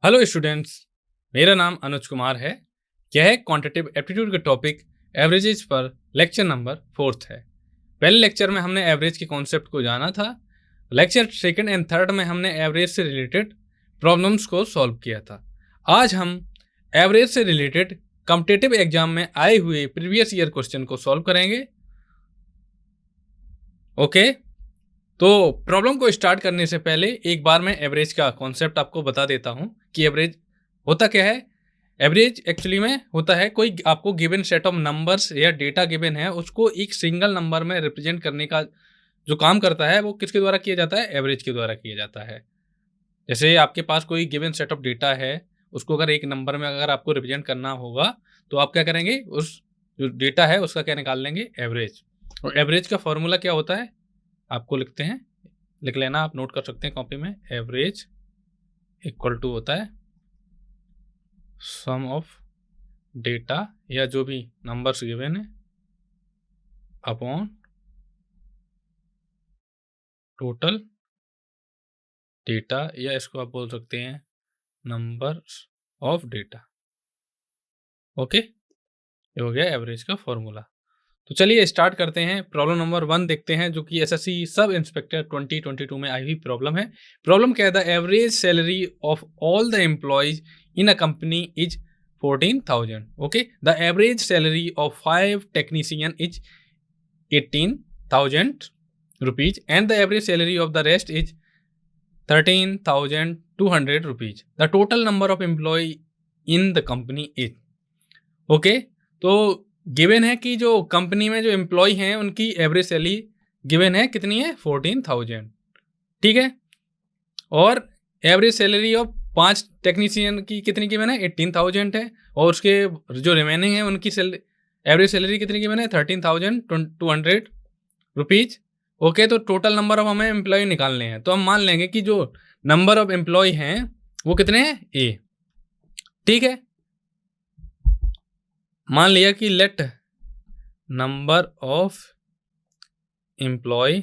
Hello students, मेरा नाम अनुज कुमार है। यह है क्वांटिटेटिव एप्टीट्यूड का टॉपिक एवरेजेस पर लेक्चर नंबर 4 है। पहले लेक्चर में हमने एवरेज के कॉन्सेप्ट को जाना था। लेक्चर सेकंड एंड थर्ड में हमने एवरेज से रिलेटेड प्रॉब्लम्स को सॉल्व किया था। आज हम एवरेज से रिलेटेड कॉम्पिटिटिव एग्जाम में आए हुए प्रीवियस ईयर क्वेश्चन को सॉल्व करेंगे। ओके, तो प्रॉब्लम को स्टार्ट करने से पहले एक बार मैं एवरेज का कॉन्सेप्ट आपको बता देता हूं कि एवरेज होता क्या है। एवरेज एक्चुअली में होता है कोई आपको गिवन सेट ऑफ नंबर्स या डेटा गिवन है, उसको एक सिंगल नंबर में रिप्रेजेंट करने का जो काम करता है वो किसके द्वारा किया जाता है, एवरेज के द्वारा किया जाता है। जैसे आपके पास कोई गिवन सेट ऑफ डेटा है, उसको अगर एक नंबर में अगर आपको रिप्रेजेंट करना होगा तो आप क्या करेंगे, उस जो डेटा है उसका क्या निकाल लेंगे, एवरेज। और एवरेज का फॉर्मूला क्या होता है आपको लिखते हैं, लिख लेना, आप नोट कर सकते हैं कॉपी में। एवरेज इक्वल टू होता है सम ऑफ डेटा या जो भी नंबर्स गिवन है अपॉन टोटल डेटा, या इसको आप बोल सकते हैं नंबर्स ऑफ डेटा। ओके, ये हो गया एवरेज का फॉर्मूला। तो चलिए स्टार्ट करते हैं। प्रॉब्लम नंबर 1 देखते हैं, जो कि एसएससी सब इंस्पेक्टर 2022 में आई हुई प्रॉब्लम है। प्रॉब्लम क्या है, the average salary of all the employees in a company is 14,000। Okay, the average salary of 5 technician is 18,000 rupees and the average salary of the rest is 13,200 rupees. The total number of employee in the company is. Okay, तो given है कि जो company में जो employ हैं उनकी average salary given है, कितनी है, 14,000। ठीक है, और एवरेज सैलरी ऑफ 5 टेक्नीशियन की कितनी गिवन है, 18,000 है, और उसके जो रिमेनिंग है उनकी एवरेज सैलरी कितनी गिवन है, 13,200 रुपीज। ओके, तो टोटल नंबर ऑफ हमें एम्प्लॉय निकालने हैं, तो हम मान लेंगे कि जो नंबर ऑफ एम्प्लॉय हैं वो कितने हैं, ए। ठीक है, मान लिया कि let number of employee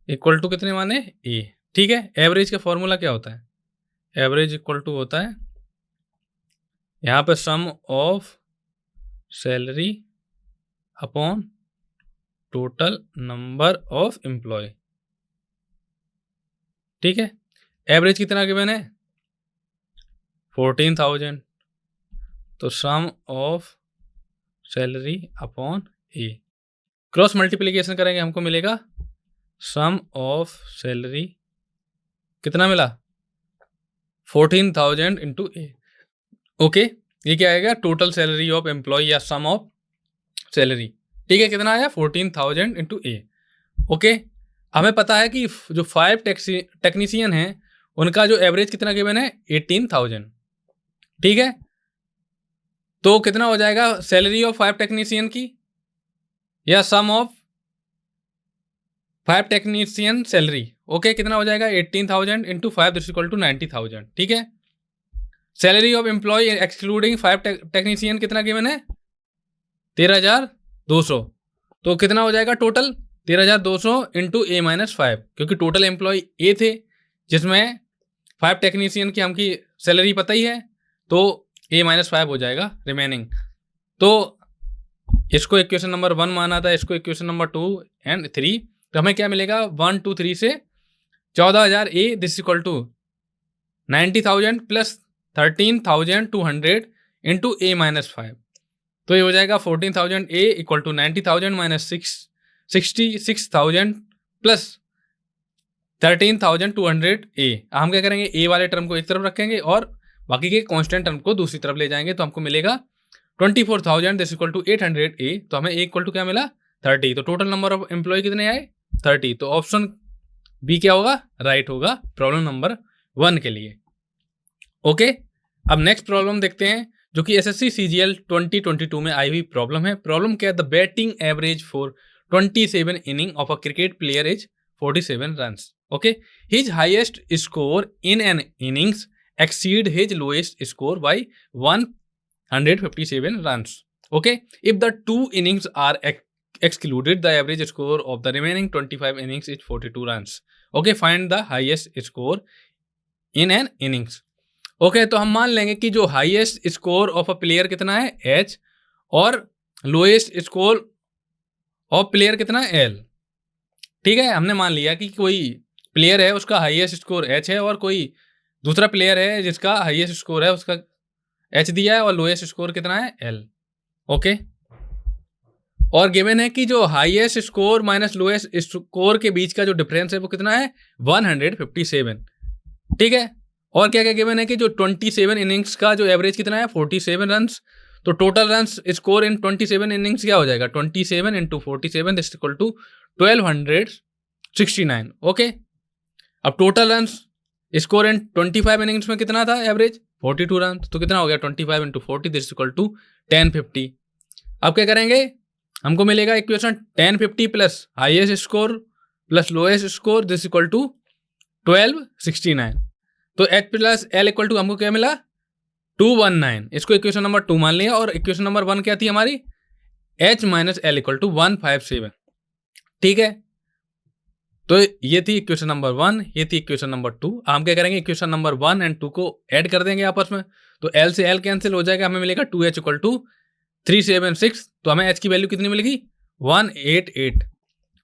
equal to कितने माने, ए। ठीक है, एवरेज का फॉर्मूला क्या होता है, एवरेज इक्वल टू होता है यहां पे sum of salary upon total number of employ. ठीक है, एवरेज कितना गिवन है, 14,000, तो sum of salary upon a, cross multiplication करेंगे हमको मिलेगा सम ऑफ सैलरी, कितना मिला, 14,000 इंटू ए। ओके, ये क्या आएगा, टोटल सैलरी ऑफ एम्प्लॉय या सम ऑफ सैलरी। ठीक है, कितना आया, 14,000 इंटू ए। ओके, हमें पता है कि जो 5 टेक्नीशियन हैं उनका जो एवरेज कितना गिवन है, 18,000। ठीक है, तो कितना हो जाएगा सैलरी ऑफ 5 टेक्नीशियन की या सम ऑफ 5 टेक्नीशियन सैलरी। ओके, कितना हो जाएगा, 18,000 इंटू 5 दिस इक्वल टू 90,000। ठीक है, salary of employee excluding 5 technician कितना गिवन है, 13,200। तो कितना हो जाएगा टोटल, 13,200 इंटू ए माइनस 5, क्योंकि टोटल एम्प्लॉय ए थे जिसमें 5 टेक्नीशियन की हमकी सैलरी पता ही है, तो ए माइनस 5 हो जाएगा रिमेनिंग। तो इसको इक्वेशन नंबर 1 माना था, इसको इक्वेशन नंबर 2 एंड 3, तो हमें क्या मिलेगा, 1 2 3 से 14,000 a this equal to 90,000 plus 13,200 into a minus 5, तो ये हो जाएगा 14,000 a equal to 90,000 minus 66,000 plus 13,200 a. हम क्या करेंगे, ए वाले टर्म को एक तरफ रखेंगे और बाकी के कांस्टेंट टर्म को दूसरी तरफ ले जाएंगे, तो हमको मिलेगा 24,000 दिस इक्वल टू 800 ए। तो हमें ए इक्वल टू क्या मिला, 30। तो टोटल नंबर ऑफ एम्प्लॉय कितने आए, 30। तो ऑप्शन बी क्या होगा, राइट होगा प्रॉब्लम नंबर 1 के लिए। ओके, अब नेक्स्ट प्रॉब्लम देखते हैं, जो कि एसएससी सीजीएल 2022 में आई हुई प्रॉब्लम है। प्रॉब्लम क्या है, the batting average for 27 inning of a cricket player is 47 runs. Okay, his highest score in an innings exceed his lowest score by 157 runs. Okay, if the 2 innings are excluded, the average score of the remaining 25 innings is 42 runs. Okay, find the highest score in an innings. Okay, तो हम मान लेंगे कि जो highest score of a player कितना है H, और lowest score of player कितना है एल। ठीक है, हमने मान लिया कि कोई प्लेयर है उसका हाईएस्ट स्कोर एच है, और कोई दूसरा प्लेयर है जिसका हाईएस्ट स्कोर है उसका एच दिया है और लोएस्ट स्कोर कितना है एल। ओके, और गिवन है कि जो highest score minus lowest score के बीच का जो डिफरेंस है वो कितना है 157। ठीक है, और क्या क्या गिवन है कि जो 27 इनिंग्स का जो एवरेज कितना है 47 रन्स, तो total runs score in 27 innings क्या हो जाएगा 27 into 47 this equal to 1269। Okay, अब total runs score in 25 innings में कितना था एवरेज 42 रन, तो कितना हो गया 25 इंटू 40 दिस इक्वल टू 1050। अब क्या करेंगे, हमको मिलेगा equation 1050 plus highest score plus lowest score this equal to 1269। तो H plus L equal to हमको क्या मिला 219। इसको इक्वेशन नंबर 2 मान लिया, और इक्वेशन नंबर 1 क्या थी हमारी H minus L equal to 157। ठीक है, तो ये थी इक्वेशन नंबर 1, ये थी इक्वेशन नंबर 2। हम क्या करेंगे इक्वेशन नंबर 1 एंड 2 को ऐड कर देंगे आपस में, तो एल से एल कैंसिल हो जाएगा, हमें मिलेगा 2h इक्वल टू 376। तो हमें एच की वैल्यू कितनी मिलेगी 188।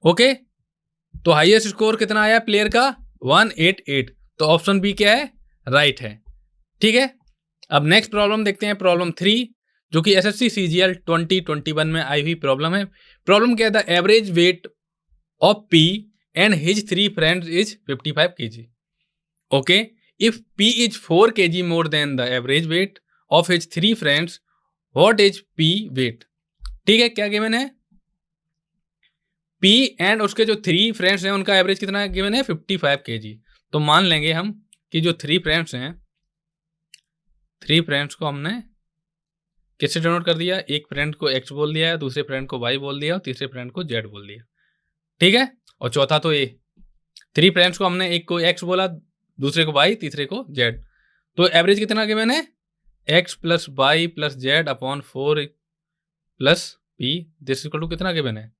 ओके, तो हाईएस्ट स्कोर कितना आया प्लेयर का 188, तो ऑप्शन बी क्या है राइट है। ठीक है, अब नेक्स्ट प्रॉब्लम देखते हैं, प्रॉब्लम 3, जो कि एसएससी सीजीएल 2021 में आई हुई प्रॉब्लम है। प्रॉब्लम क्या था, average weight of P and his 3 friends is 55 kg. Okay, if P is 4 kg more than the average weight of his 3 friends, what is P weight? ठीक है, क्या गिवन है P and उसके जो 3 friends हैं उनका एवरेज कितना given है 55 kg। तो मान लेंगे हम कि जो 3 फ्रेंड्स हैं, 3 फ्रेंड्स को हमने किससे डिनोट कर दिया, एक फ्रेंड को x बोल दिया है, दूसरे फ्रेंड को y बोल दिया और तीसरे फ्रेंड को z बोल दिया। ठीक है, और चौथा तो ए। 3 फ्रेंड्स को हमने एक को x बोला, दूसरे को y, तीसरे को z। तो एवरेज कितना गिवन है x plus y plus z upon 4 plus p this equal to कितना गिवन है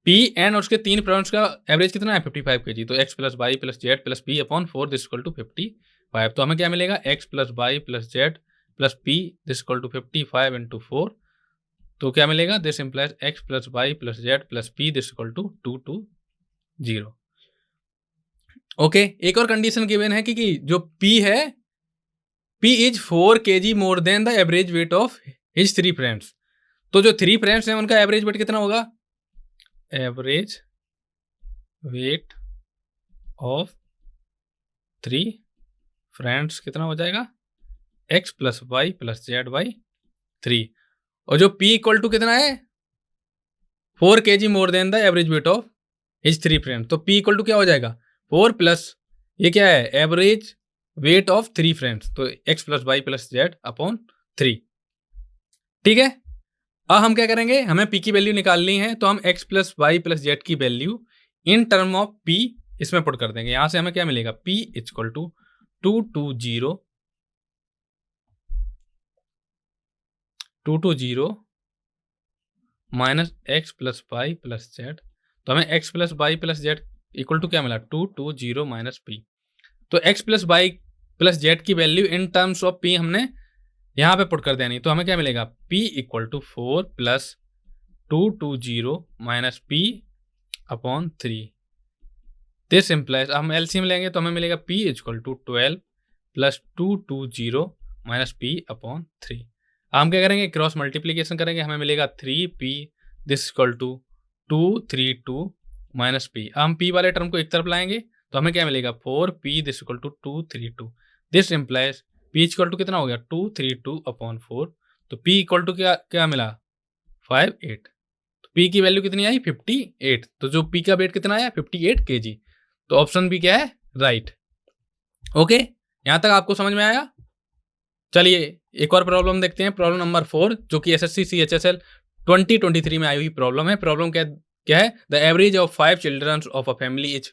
p एंड उसके 3 फ्रेंड्स का एवरेज कितना है 55 kg। तो x plus y plus z plus p upon 4 this equal to 55। तो हमें क्या मिलेगा x plus y plus z plus p this equal to 55 into 4। तो क्या मिलेगा this implies x plus y plus z plus p this equal to 220। Okay, एक और condition given है कि जो p है p is 4 kg more than the average weight of his 3 friends. तो जो 3 फ्रेंड्स हैं उनका एवरेज वेट कितना होगा, एवरेज वेट ऑफ 3 फ्रेंड्स कितना हो जाएगा x plus y plus z by 3। और जो p इक्वल टू कितना है 4 kg more than the average weight of his 3 friends. तो p इक्वल टू क्या हो जाएगा 4 प्लस ये क्या है एवरेज वेट ऑफ 3 फ्रेंड्स, तो x plus Y plus Z upon 3। ठीक है, अब हम क्या करेंगे, हमें p की वैल्यू निकालनी है, तो हम x plus Y plus z की value in term of p इसमें पुट कर देंगे। यहां से हमें क्या मिलेगा p equal to 220 minus x plus Y plus z. तो हमें x plus Y plus z equal to क्या मिला 220 माइनस पी। तो x plus Y plus z की value in terms of p हमने यहाँ पे पुट कर देनी, तो हमें क्या मिलेगा p equal to 4 plus 220 minus p upon 3। This implies हम एलसीएम लेंगे तो हमें मिलेगा p equal to 12 plus 220 minus p upon 3। हम क्या करेंगे क्रॉस मल्टीप्लीकेशन करेंगे, हमें मिलेगा 3p this equal to 232 minus p। हम p वाले टर्म को एक तरफ लाएंगे तो हमें क्या मिलेगा 4p this equal to 232। This implies p equal to कितना हो गया 232 अपॉन 4। तो p इक्वल टू क्या मिला 58। तो p की वैल्यू कितनी आई 58। तो जो p का वेट कितना आया 58 kg। तो ऑप्शन बी क्या है राइट। ओके, यहां तक आपको समझ में आया। चलिए एक और प्रॉब्लम देखते हैं, प्रॉब्लम नंबर 4 जो कि एसएससी सीएचएसएल 2023 में आई हुई प्रॉब्लम है। प्रॉब्लम क्या है, the average of 5 children of a family is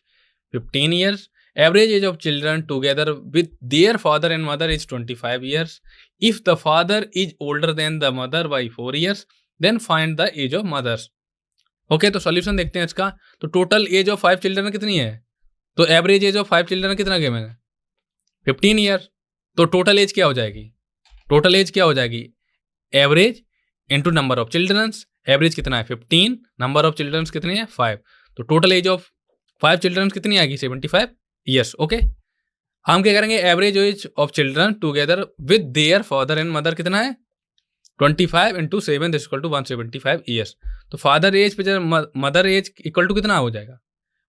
15 years, average age of children together with their father and mother is 25 years. If the father is older than the mother by 4 years then find the age of mothers. Okay, तो solution देखते हैं इसका। तो total as of 5 children कितनी है, तो average age of 5 children कितना given है 15 ईयर। तो टोटल एज क्या हो जाएगी? टोटल एज क्या हो जाएगी? Average into number of childrens. Average कितना है? 15, नंबर ऑफ चिल्ड्रंस कितने हैं? 5। तो टोटल एज ऑफ 5 चिल्ड्रंस कितनी आएगी? 75 ईयर्स। ओके, हम क्या करेंगे? Average age of children together with their father and mother कितना है? 25 इंटू 7 इक्वल टू 175 ईयर्स। तो फादर एज पे जब मदर एज इक्वल टू कितना हो जाएगा?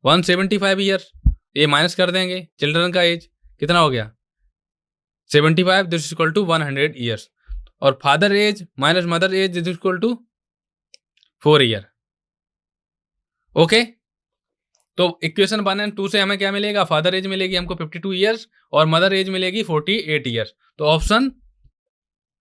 175 ईयर्स। ये माइनस कर देंगे, चिल्ड्रन का एज कितना हो गया? 75, दिस इक्वल टू 100 ईयर्स। और father age minus mother age is equal to 4 year. Okay, तो इक्वेशन 1 एंड 2 से हमें क्या मिलेगा? फादर एज मिलेगी हमको 52 ईयर्स और मदर एज मिलेगी 48 ईयर्स। तो ऑप्शन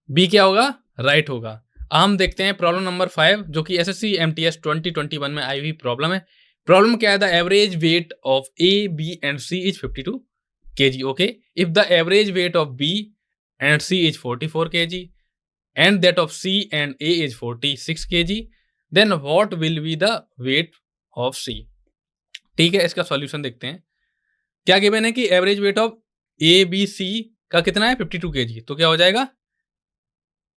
बी क्या होगा? राइट होगा। हम देखते हैं प्रॉब्लम नंबर 5, जो कि एसएससी एमटीएस 2021 में आई हुई प्रॉब्लम है। प्रॉब्लम क्या है? The average weight of A, B and C is 52 kg. Okay, if the average weight of B and C is 44 kg and that of C and A is 46 kg, then what will be the weight of C? ठीक है, इसका solution देखते हैं। क्या given है कि average weight of A B C का कितना है? 52 kg। तो क्या हो जाएगा?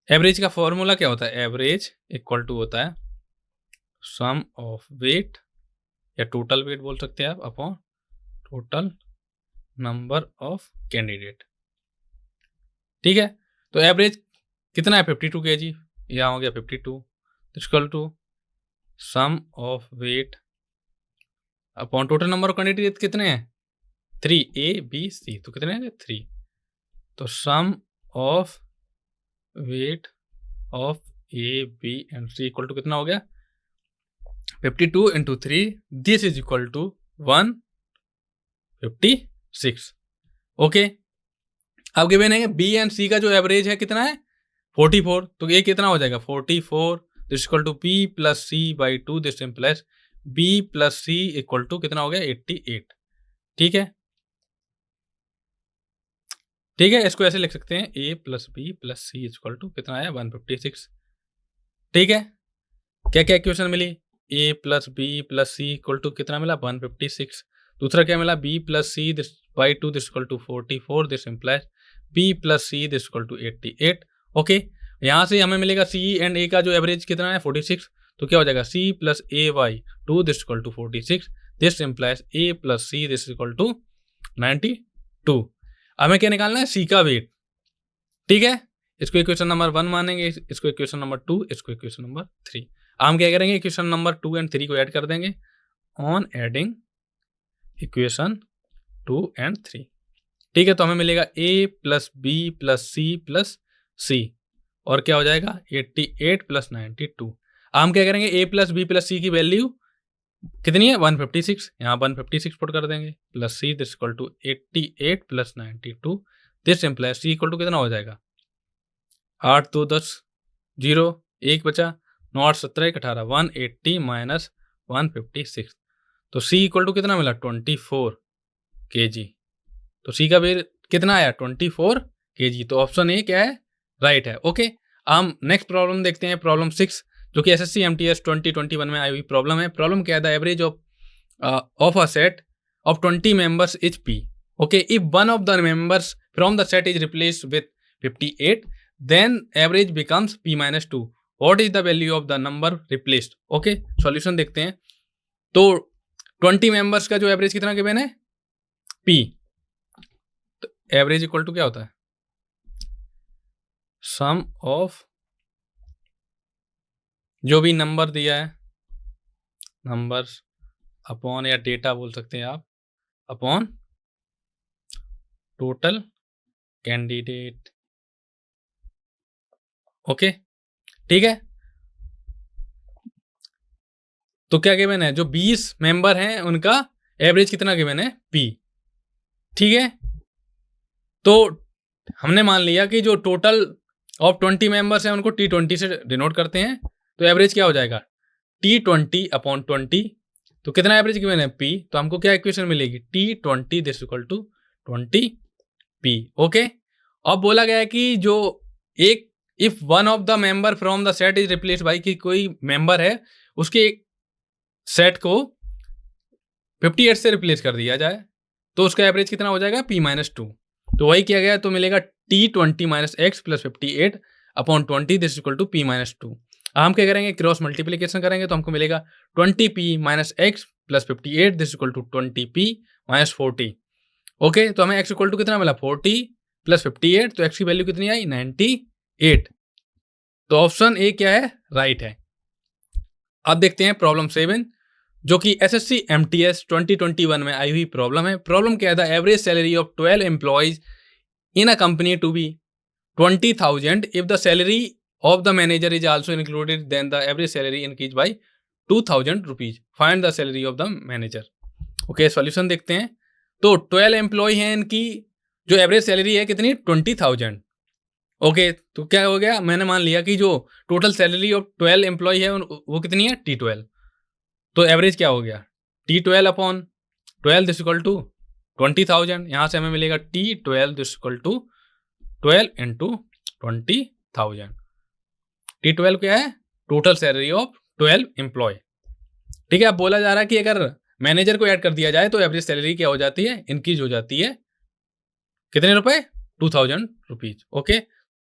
एवरेज का फॉर्मूला क्या होता है? एवरेज इक्वल टू होता है सम ऑफ वेट या टोटल वेट बोल सकते हैं आप upon total number of candidate. ठीक है, तो एवरेज कितना है? 52 kg। यहाँ हो गया 52 equal to sum of weight upon total number of candidate कितने हैं? 3, A B C। तो कितने हैं? 3। तो sum of weight of A B and C equal to कितना हो गया? 52 into 3, this is equal to 156। Okay, अब गिवन है बी एंड सी का जो एवरेज है कितना है? 44। तो ये कितना हो जाएगा? 44 this equal to B plus C by 2, this implies B plus C equal to कितना हो गया? 88। ठीक है, ठीक है, इसको ऐसे लिख सकते हैं a plus B plus C equal to कितना आया? 156। ठीक है, क्या क्या इक्वेशन मिली? A plus B plus C equal to कितना मिला? 156। दूसरा क्या मिला? B plus C this by 2 this equal to 44, this implies B plus C this equal to 88। Okay, यहाँ से हमें मिलेगा सी एंड ए का जो एवरेज कितना है? 46। तो क्या हो जाएगा? C plus A by 2 this equal to 46, this implies A plus C this equal to 92। हमें क्या निकालना है? सी का वेट। ठीक है, इसको इक्वेशन नंबर 1 मानेंगे, इसको इक्वेशन नंबर 2, इसको इक्वेशन नंबर 3। हम क्या करेंगे? इक्वेशन नंबर 2 एंड 3 को ऐड कर देंगे ऑन एडिंग इक्वेशन 2 एंड 3। ठीक है, तो हमें मिलेगा a plus B plus C plus c और क्या हो जाएगा? 88 प्लस 92। हम क्या करेंगे? a plus B plus C की वैल्यू कितनी है? 156। यहाँ 156 पुट कर देंगे plus C this equal to 88 plus 92, this implies C equal to कितना हो जाएगा? 8 2 10 0 1 बचा, 9 8 17 1 18, 180 माइनस 156। तो सी इक्वल टू कितना मिला? 24 kg। तो सी का वेट कितना आया? 24 kg। तो ऑप्शन ए क्या है? राइट है। ओके, हम नेक्स्ट प्रॉब्लम देखते हैं, प्रॉब्लम 6, जो कि एसएससी एमटीएस 2021 में आई हुई प्रॉब्लम है। प्रॉब्लम क्या है? The average of a set of 20 members is P. Okay, if one of the members from the set is replaced with 58, then average becomes p minus 2। What is the value of the number replaced? Okay, solution देखते हैं। तो 20 members का जो average कितना given है? p। तो average equal to क्या होता है? सम ऑफ जो भी नंबर दिया है, नंबर्स अपॉन या डेटा बोल सकते हैं आप, अपॉन टोटल कैंडिडेट। ओके, ठीक है, तो क्या गिवन है? जो 20 मेंबर हैं उनका एवरेज कितना गिवन है? p। ठीक है, तो हमने मान लिया कि जो टोटल ऑफ 20 मेंबर्स हैं उनको T20 से डिनोट करते हैं। तो एवरेज क्या हो जाएगा? T20 upon 20। तो कितना एवरेज गिवन है? p। तो हमको क्या इक्वेशन मिलेगी? T20 this equal to 20p। Okay, अब बोला गया है कि जो एक if one of the member from the set is replace by, कि कोई मेंबर है उसके सेट को 58 से रिप्लेस कर दिया जाए, तो उसका एवरेज कितना हो जाएगा? p minus 2। तो वही किया गया, तो मिलेगा T20 minus x plus 58 upon 20 this equal to P minus 2। हम क्या करेंगे, क्रॉस मल्टीप्लीकेशन करेंगे तो हमको मिलेगा 20P minus x plus 58 this equal to 20P minus 40। Okay, तो हमें एक्स इक्वल टू कितना मिला 40 प्लस 58, तो एक्स की वैल्यू कितनी आई 98। तो ऑप्शन ए क्या है, राइट है। अब देखते हैं प्रॉब्लम 7, जो कि एसएससी एमटीएस 2021 में आई हुई प्रॉब्लम है। प्रॉब्लम क्या है, the average salary of 12 employees in a company to be 20,000 if the salary of the manager is also included, then the average salary increase by 2,000 rupees, find the salary of the manager. Okay, solution देखते हैं। तो 12 employ हैं, इनकी जो average salary है कितनी 20,000। Okay, तो क्या हो गया, मैंने मान लिया कि जो टोटल सैलरी ऑफ 12 एम्प्लॉय है वो कितनी है T12। तो एवरेज क्या हो गया T12 upon 12 this equal to 20,000। यहाँ से हमें मिलेगा T12 this equal to 12 into 20,000। T12 क्या है, टोटल सैलरी ऑफ 12 एम्प्लॉय। ठीक है, अब बोला जा रहा है कि अगर मैनेजर को ऐड कर दिया जाए तो एवरेज सैलरी क्या हो जाती है, इंक्रीज हो जाती है कितने रुपए 2,000 रुपीज। ओके,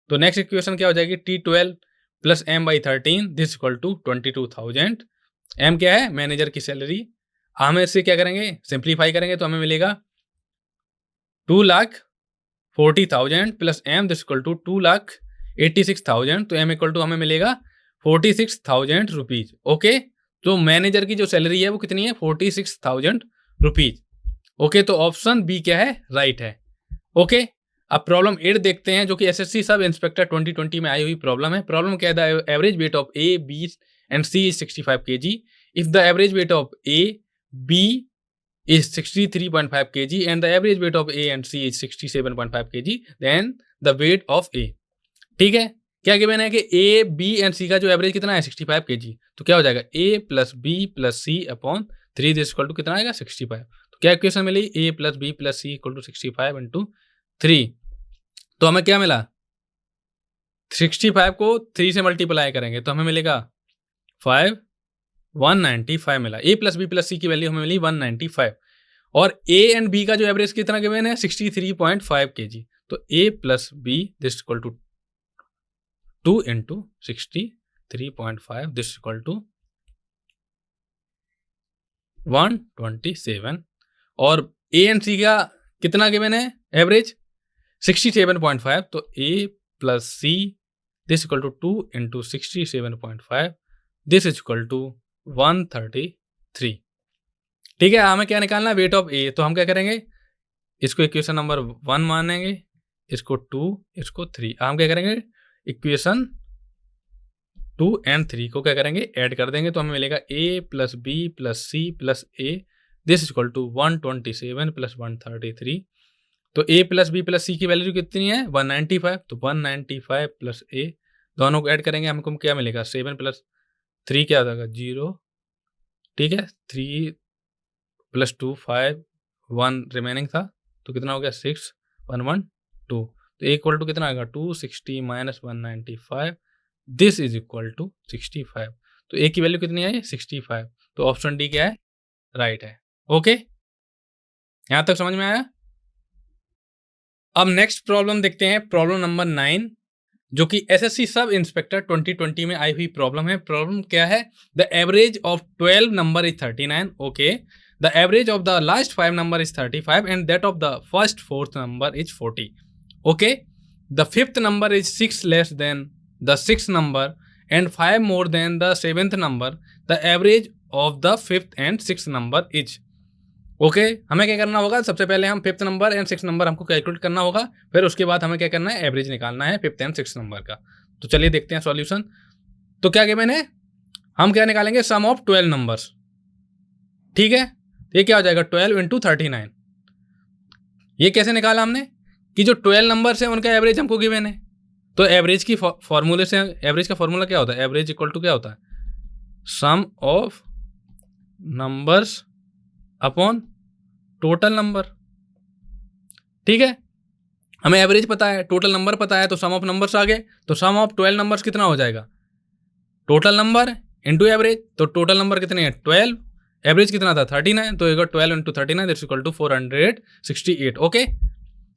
तो नेक्स्ट इक्वेशन क्या हो जाएगी, T12 plus M by 13 this equal to 22,000। M क्या है, मैनेजर की सैलरी। हम इससे क्या करेंगे, सिंप्लीफाई करेंगे तो हमें मिलेगा 2,40,000 plus M this equal to 2,86,000। तो M इक्वल टू हमें मिलेगा 46,000 रुपीज। ओके, तो मैनेजर की जो सैलरी है वो कितनी है 46,000 रुपीज। ओके, तो ऑप्शन बी क्या है, राइट है। ओके, अब प्रॉब्लम 8 देखते हैं, जो कि एसएससी सब इंस्पेक्टर 2020 में आई हुई प्रॉब्लम है। प्रॉब्लम क्या है, the average weight of A B and C is 65 kg। If the average weight of A B is 63.5 kg and the average weight of A and C is 67.5 kg, then the weight of A। ठीक है, क्या given है कि A, B and C का जो average कितना है 65 kg, तो क्या हो जाएगा A plus B plus C upon 3 this equal to कितना आएगा 65। तो क्या इक्वेशन मिली, A plus B plus C equal to 65 into 3। तो हमें क्या मिला, 65 को 3 से मल्टीप्लाई करेंगे तो हमें मिलेगा 195 मिला। A plus B plus C की वैल्यू हमें मिली 195 और A एंड B का जो एवरेज कितना गिवन है 63.5 kg। तो A plus B this equal to 2 into 63.5 this equal to 127 और A एंड C का कितना गिवन है एवरेज 67.5। तो A plus C this equal to 2 into 67.5 this equal to 133। ठीक है, हमें क्या निकालना है, वेट ऑफ ए। तो हम क्या करेंगे, इसको इक्वेशन नंबर 1 मानेंगे, इसको 2, इसको 3। हम क्या करेंगे, इक्वेशन 2 एंड 3 को क्या करेंगे, ऐड कर देंगे तो हमें मिलेगा a plus B plus C plus A this equal to 127 plus 133। तो a plus B plus C की वैल्यू कितनी है 195। तो 195 प्लस a, दोनों को ऐड करेंगे हमको क्या मिलेगा 7 प्लस 3 क्या हो जाएगा 0। ठीक है, 3 प्लस 2 5 1 रिमेनिंग था, तो कितना हो गया 6 1 1 2। तो इक्वल टू कितना आएगा 260 minus 195 this is equal to 65। तो ए की वैल्यू कितनी आई 65। तो ऑप्शन डी क्या है, राइट है। ओके, यहां तक समझ में आया। अब नेक्स्ट प्रॉब्लम देखते हैं, प्रॉब्लम नंबर 9, जो कि एसएससी सब इंस्पेक्टर 2020 में आई हुई प्रॉब्लम है। प्रॉब्लम क्या है, the average of 12 number is 39। Okay, the average of the last 5 number is 35 and that of the first 4th number is 40। Okay, the 5th number is 6 less than the 6th number and 5 more than the 7th number. The average of the 5th and 6th number is. Okay, हमें क्या करना होगा, सबसे पहले हम 5th number and 6th number हमको calculate करना होगा, फिर उसके बाद हमें क्या करना है, एवरेज निकालना है 5th एंड 6th नंबर का। तो चलिए देखते हैं सॉल्यूशन। तो क्या गिवन है, हम क्या निकालेंगे, सम ऑफ 12 नंबर्स। ठीक है, ये क्या हो जाएगा 12 इंटू 39। ये कैसे निकाला हमने कि जो 12 नंबर्स हैं उनका एवरेज हमको गिवन है। तो एवरेज की फॉर्मूले से, एवरेज का फॉर्मूला क्या होता है, एवरेज इक्वल टू क्या होता है, sum of numbers upon total number. ठीक है, हमें एवरेज पता है, टोटल नंबर पता है, तो सम ऑफ नंबर्स आ गए। तो सम ऑफ 12 नंबर्स कितना हो जाएगा, टोटल नंबर इंटू एवरेज। तो टोटल नंबर कितने हैं 12, एवरेज कितना था 39, तो 12 into 39 that's equal to 468। Okay,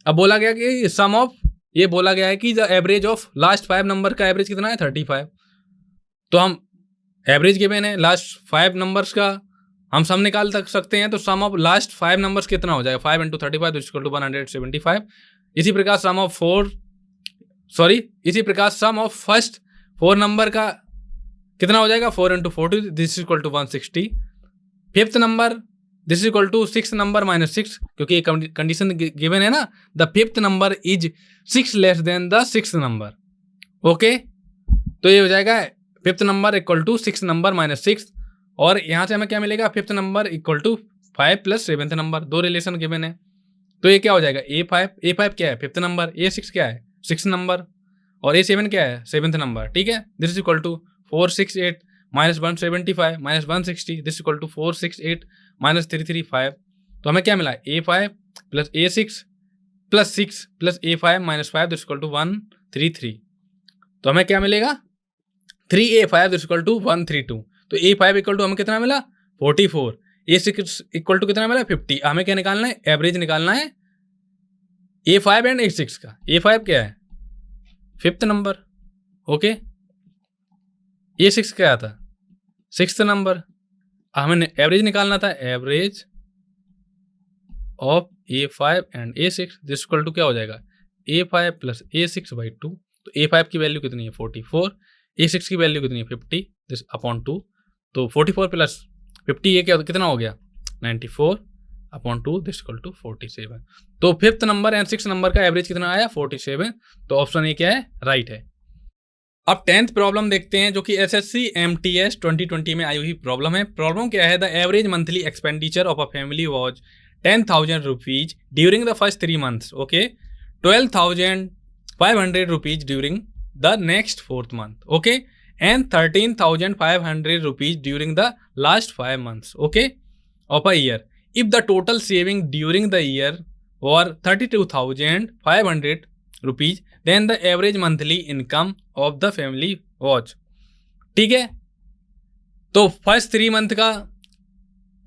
अब बोला गया कि सम ऑफ, ये बोला गया है कि the average of last 5 number का एवरेज कितना है 35। तो हम एवरेज गिवन है लास्ट 5 नंबर्स का, हम सम निकाल सकते हैं। तो सम ऑफ लास्ट 5 नंबर्स कितना हो जाएगा 5 × 35 इक्वल टू 175। इसी प्रकार सम ऑफ फर्स्ट 4 नंबर का कितना हो जाएगा 4 × 40 this equal to 160। Fifth number this equal to 6 number -6, क्योंकि ये कंडीशन गिवन है ना, the fifth number is 6 less than the 6th number. Okay, तो ये हो जाएगा fifth number equal to 6 number -6, और यहाँ से हमें क्या मिलेगा fifth number equal to 5 + 7th number. दो रिलेशन गिवन है, तो ये क्या हो जाएगा A5 क्या है फिफ्थ नंबर, A6 क्या है 6th नंबर, और A7 क्या है 7th नंबर। ठीक है, this is equal to 468 -175 -160 this equal to 468 -335। तो हमें क्या मिला A5 + A6 + 6 + A5 - 5 this equal to 133। तो हमें क्या मिलेगा 3A5 दिस इक्वल टू 132। तो A5 इक्वल टू हमें कितना मिला 44, A6 इक्वल टू कितना मिला 50। हमें क्या निकालना है एवरेज निकालना है A5 एंड A6 का। A5 क्या है फिफ्थ नंबर, ओके, A6 क्या था 6th नंबर। हमें एवरेज निकालना था, average of A5 and A6 this equal to क्या हो जाएगा A5 + A6/2। तो A5 की वैल्यू कितनी है 44, A6 की वैल्यू कितनी है 50 दिस अपॉन 2। तो 44 + 50 ये क्या कितना हो गया 94/2 दिस इक्वल टू 47। तो fifth number and 6th number का एवरेज कितना आया 47। तो ऑप्शन ए क्या है राइट है। अब 10th प्रॉब्लम देखते हैं, जो कि SSC MTS 2020 में आई हुई प्रॉब्लम है। प्रॉब्लम क्या है, the average monthly expenditure of a family was 10,000 rupees during the first 3 months, okay, 12,500 rupees during the next 4th month, okay, and 13,500 rupees during the last 5 months, okay, of a year. If the total saving during the year were 32,500 rupees then the average monthly income of the family was. ठीक है, तो first 3 month का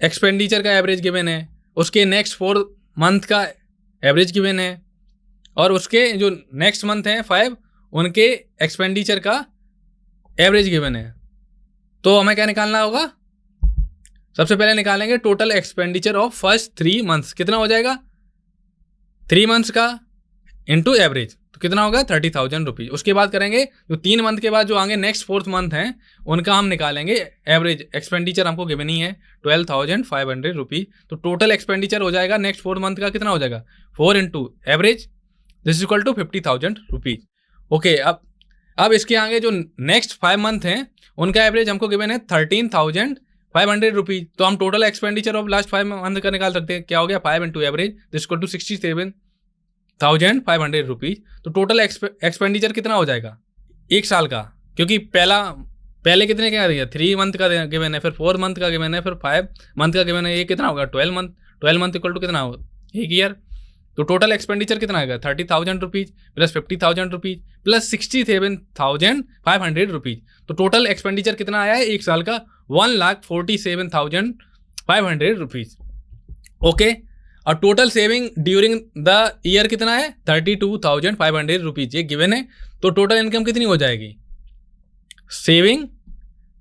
expenditure का average given है, उसके next 4 month का average given है, और उसके जो नेक्स्ट मंथ हैं 5 उनके एक्सपेंडिचर का एवरेज गिवन है। तो हमें क्या निकालना होगा, सबसे पहले निकालेंगे total expenditure of first 3 months। कितना हो जाएगा 3 months का इंटू एवरेज, तो कितना होगा 30,000 रुपीज। उसके बाद करेंगे जो 3 month के बाद जो आगे नेक्स्ट 4th month हैं उनका हम निकालेंगे एवरेज एक्सपेंडिचर, हमको गिवन ही है 12,500 रुपीज। तो टोटल एक्सपेंडिचर हो जाएगा नेक्स्ट 4th month का कितना हो जाएगा 4 × average this is equal to 50,000 rupees. Okay, अब इसके आगे जो नेक्स्ट 5 month हैं उनका एवरेज हमको गिवन है 13,500 रुपीज। तो हम total expenditure of last 5 month का निकाल सकते हैं, क्या हो गया 5 × average this equal to 67,500 rupees. तो टोटल एक्सपेंडिचर कितना हो जाएगा 1 साल का, क्योंकि पहले कितने क्या दिया 3 month का गिवन है, फिर 4 month का गिवन है, फिर 5 month का गिवन है, ये कितना होगा 12 month। 12 month इक्वल टू कितना होगा 1 ईयर। तो टोटल एक्सपेंडिचर कितना आएगा 30,000 rupees plus 50,000 rupees plus 67,500 rupees. तो टोटल एक्सपेंडिचर कितना आया है 1 साल का 1,47,500 रुपीज, ओके। और total saving during the year कितना है 32,500 रुपीज, ये गिवन है। तो टोटल इनकम कितनी हो जाएगी सेविंग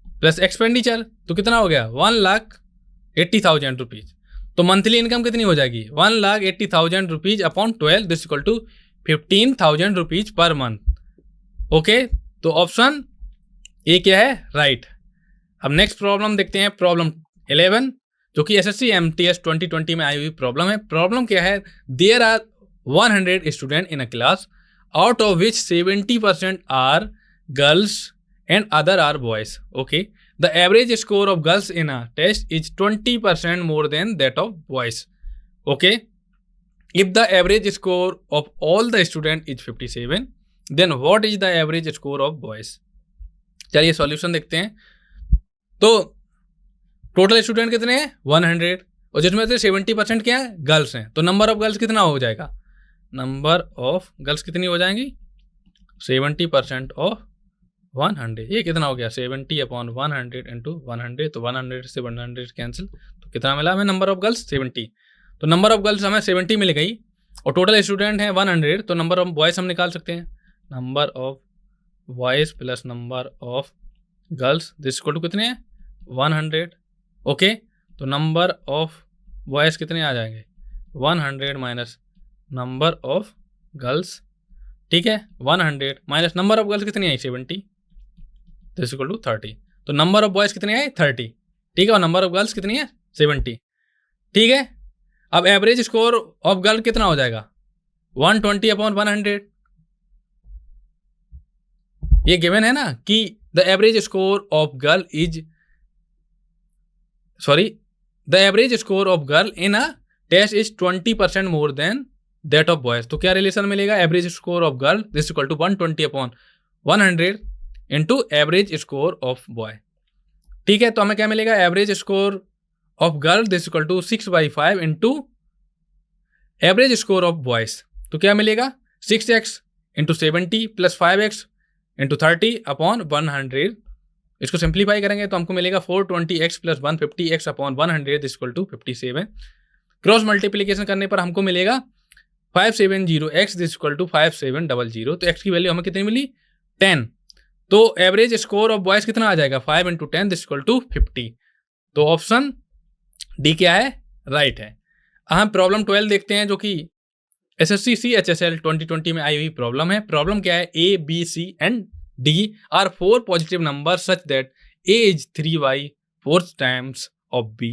प्लस एक्सपेंडिचर, तो कितना हो गया 1,80,000 रुपीज। तो मंथली इनकम कितनी हो जाएगी 1,80,000 rupees upon 12 this equal to 15,000 rupees per month, okay. तो ऑप्शन ए क्या है राइट। अब नेक्स्ट प्रॉब्लम देखते हैं, प्रॉब्लम 11, जो कि SSC MTS 2020 में आई हुई प्रॉब्लम है। प्रॉब्लम क्या है, there are 100 student in a class out of which 70% are girls and other are boys, okay. The average score of girls in a test is 20% more than that of boys, okay. If the average score of all the student is 57 then what is the average score of boys. चलिए solution देखते हैं। तो total student कितने हैं 100, और जिसमें से 70% क्या है गर्ल्स हैं। तो नंबर ऑफ गर्ल्स कितना हो जाएगा, नंबर ऑफ गर्ल्स कितनी हो जाएंगी 70% ऑफ 100, ये कितना हो गया 70/100 इंटू 100। तो 100 से 100 कैंसिल, तो कितना मिला हमें नंबर ऑफ गर्ल्स 70। तो नंबर ऑफ गर्ल्स हमें 70 मिल गई, और टोटल स्टूडेंट है 100, तो नंबर ऑफ बॉयज़ हम निकाल सकते हैं, number of boys plus number of girls this equal to कितने हैं 100। ओके, तो नंबर ऑफ बॉयज़ कितने आ जाएंगे 100 माइनस नंबर ऑफ गर्ल्स, ठीक है, 100 माइनस नंबर ऑफ गर्ल्स कितनी आई 70 दिस इक्वल टू 30। तो नंबर ऑफ बॉयज़ कितनी आए 30, ठीक है, और नंबर ऑफ गर्ल्स कितनी है 70, ठीक है। अब एवरेज स्कोर ऑफ गर्ल कितना हो जाएगा 120 अपॉन 100, ये गिवन है ना कि the average score of girl is the average score of girl in a test is 20% more than that of boys. तो क्या रिलेशन मिलेगा average score of girl this equal to 120 upon 100 into average score of boy, ठीक है। तो हमें क्या मिलेगा average score of girl this equal to 6/5 into average score of boys, तो क्या मिलेगा 6x into 70 plus 5x into 30 upon 100। इसको सिंप्लीफाई करेंगे तो हमको मिलेगा 420x plus 150x upon 100 this equal to 57। Cross multiplication करने पर हमको मिलेगा 570x दिस इक्वल टू 5700। तो x की वैल्यू हमें कितनी मिली 10। तो एवरेज स्कोर ऑफ बॉयज कितना आ जाएगा 5 इंटू 10 दिस इक्वल टू 50। तो ऑप्शन डी क्या है राइट है। हम प्रॉब्लम 12 देखते हैं जो कि SSC CHSL 2020 में आई हुई प्रॉब्लम है। प्रॉब्लम क्या है A, B, C and D are 4 positive numbers such that A is 3/4 times of B,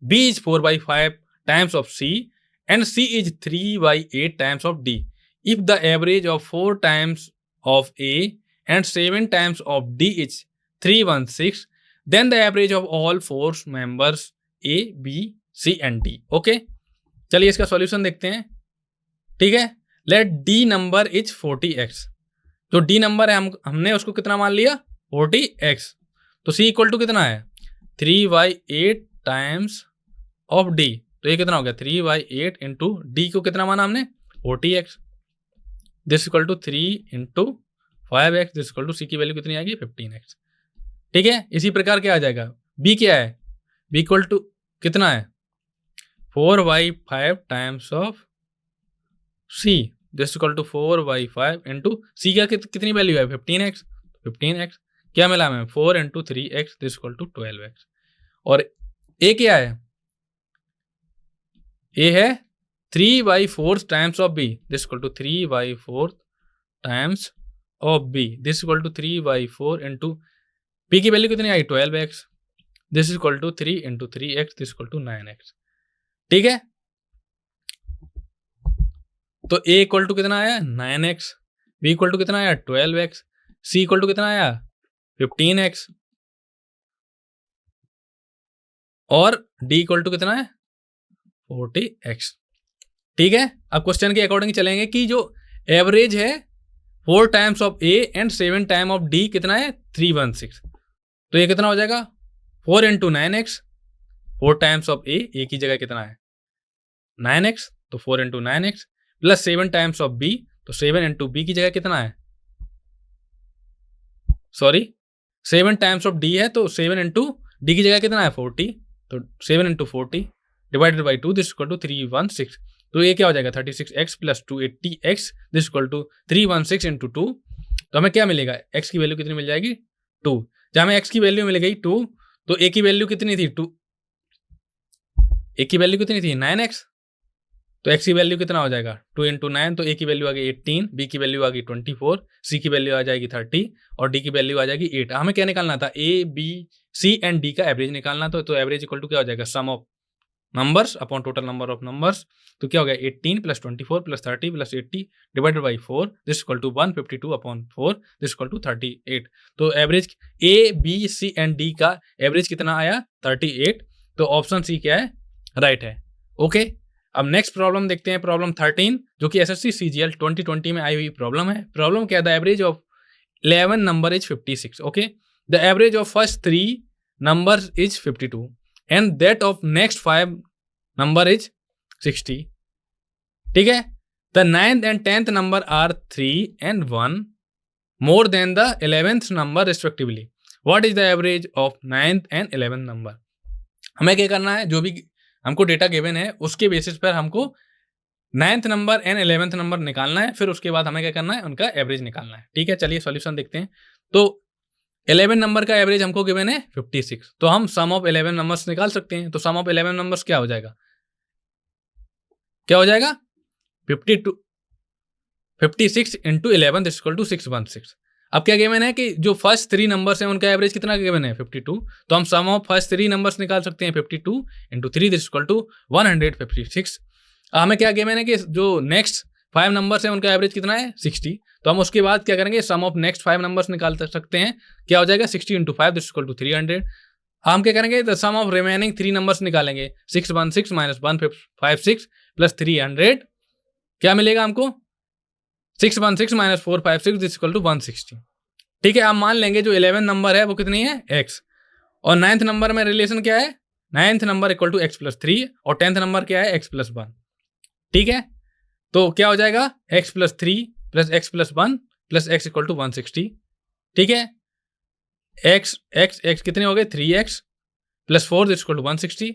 B is 4/5 times of C and C is 3/8 times of D. If the average of 4 times of A and 7 times of D is 316, then the average of all 4 members A, B, C and D. Okay? चलिए इसका solution देखते हैं, ठीक है। Late D number is 40x, जो D number है हमने उसको कितना मान लिया 40x, तो C इक्वल टू कितना है 3/8 टाइम्स ऑफ D, तो ये कितना हो गया 3/8 इंटू D को कितना माना हमने 40x this equal to 3 into 5x this equal to C की वैल्यू कितनी आएगी 15x, ठीक है। इसी प्रकार क्या आ जाएगा B क्या है B इक्वल टू कितना है 4/5 times of C this equal to 4/5 into C का कितनी वैल्यू है 15x क्या मिला हमें 4 into 3x this equal to 12x। और A क्या है A है 3/4 times of B this equal to 3/4 times of B this equal to 3/4 into P की वैल्यू कितनी आई 12x this equal to 3 into 3x this equal to 9x, ठीक है। तो A इक्वल टू कितना आया 9x, B इक्वल टू कितना आया 12x, C इक्वल टू कितना आया 15x और D इक्वल टू कितना है 40x, ठीक है। अब क्वेश्चन के अकॉर्डिंग चलेंगे कि जो एवरेज है 4 times of A and 7 time of D कितना है 316, तो ये कितना हो जाएगा 4 into 9x 4 times of A की जगह कितना है 9x, तो 4 into 9x plus 7 times of B, तो 7 इंटू B की जगह कितना है 7 टाइम्स ऑफ D है, तो 7 इंटू D की जगह कितना है 40, तो 7 into 40 divided by 2 this equal to 316, तो ये क्या हो जाएगा 36x plus 280x this equal to 316 into 2, तो हमें क्या मिलेगा x की वैल्यू कितनी मिल जाएगी 2। जहाँ हमें x की वैल्यू मिल गई 2, तो A की वैल्यू कितनी थी 2, A की वैल्यू कितनी थी 9x, तो x की वैल्यू कितना हो जाएगा 2 इंटू 9, तो A की वैल्यू आ गई 18, B की वैल्यू आ गई 24, C की वैल्यू आ जाएगी 30 और D की वैल्यू आ जाएगी 8। हमें क्या निकालना था A, B, C and D का एवरेज निकालना था, तो एवरेज इक्वल टू क्या हो जाएगा sum of numbers upon total number of numbers, तो क्या हो गया 18 plus 24 plus 30 plus 80 divided by 4 this equal to 152 upon 4 this equal to 38। तो average A, B, C and D का एवरेज कितना आया 38, तो ऑप्शन सी क्या है राइट है। ओके, अब नेक्स्ट प्रॉब्लम देखते हैं, प्रॉब्लम 13 जो कि SSC CGL 2020 में आई हुई प्रॉब्लम है। प्रॉब्लम क्या है the average of 11 number is 56। Okay, the average of first 3 numbers is 52 and that of next 5 number is 60, ठीक है। The 9th and 10th number are 3 and 1 more than the 11th number respectively, what is the average of 9th and 11th number. हमें क्या करना है, जो भी हमको data given है उसके बेसिस पर हमको 9th number and 11th number निकालना है, फिर उसके बाद हमें क्या करना है, उनका एवरेज निकालना है। ठीक है, चलिए सॉल्यूशन देखते हैं। तो 11 नंबर का एवरेज हमको गिवन है 56, तो हम सम ऑफ 11 नंबर्स निकाल सकते हैं। तो सम ऑफ 11 नंबर्स क्या हो जाएगा, क्या हो जाएगा 52 56 इंटू 11 दिस इक्वल टू 616। अब क्या गिवन है कि जो फर्स्ट 3 नंबर्स हैं उनका एवरेज कितना गिवन है 52, तो हम सम ऑफ फर्स्ट 3 नंबर्स निकाल सकते हैं 52 इंटू 3 दिस इक्वल टू 156। हमें क्या गिवन है कि जो नेक्स्ट 5 नंबर्स हैं उनका एवरेज कितना है 60, तो हम उसके बाद क्या करेंगे, सम ऑफ नेक्स्ट 5 नंबर्स निकाल सकते हैं। क्या हो जाएगा 60 इंटू 5 दिस इक्वल टू 300। हम क्या करेंगे, the sum of remaining 3 numbers निकालेंगे, 616 माइनस 156 प्लस 300, क्या मिलेगा हमको 616 माइनस 456 दिस इक्वल टू 160। ठीक है, आप मान लेंगे जो 11 नंबर है वो कितनी है x, और 9th नंबर में रिलेशन क्या है, 9th number equal to x plus 3, और 10th नंबर क्या है x प्लस 1। ठीक है, तो क्या हो जाएगा x plus 3 plus x plus 1 plus x equal to 160। ठीक है, x x x कितने हो गए 3x plus 4 this equal to 160,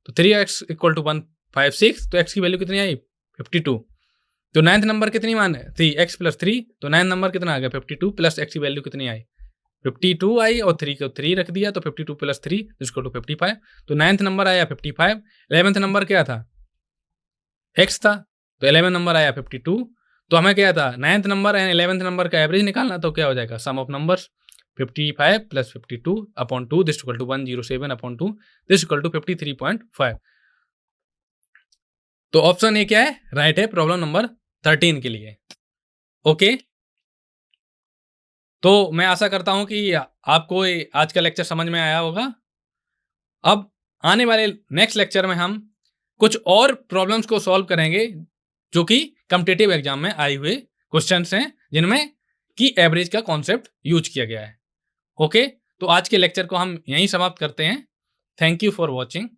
तो 3x इक्वल टू 156, तो x की वैल्यू कितनी आई 52। तो 9th नंबर कितनी मान है 3x प्लस 3, तो 9th नंबर कितना आ गया 52 प्लस x की वैल्यू कितनी आई 52 आई, और 3 को 3 रख दिया, तो 52 प्लस 3 इसको टू 55, तो 9th नंबर आया 55। 11th नंबर क्या था x था, तो 11 नंबर आया 52। तो हमें क्या था 9th number and 11th number का एवरेज निकालना, तो क्या हो जाएगा sum of numbers 55 plus 52 upon 2 this equal to 107 upon 2 this equal to 53.5। तो ऑप्शन ए क्या है, राइट है प्रॉब्लम नंबर 13 के लिए। ओके, तो मैं आशा करता हूं कि आपको आज का लेक्चर समझ में आया होगा। अब आने वाले नेक्स्ट लेक्चर में हम कुछ और प्रॉब्लम्स को सॉल्व करेंगे जो कि कॉम्पिटिटिव एग्जाम में आए हुए क्वेश्चंस हैं, जिनमें की एवरेज का कॉन्सेप्ट यूज किया गया है। ओके, तो आज के लेक्चर को हम यहीं समाप्त करते हैं। Thank you for watching.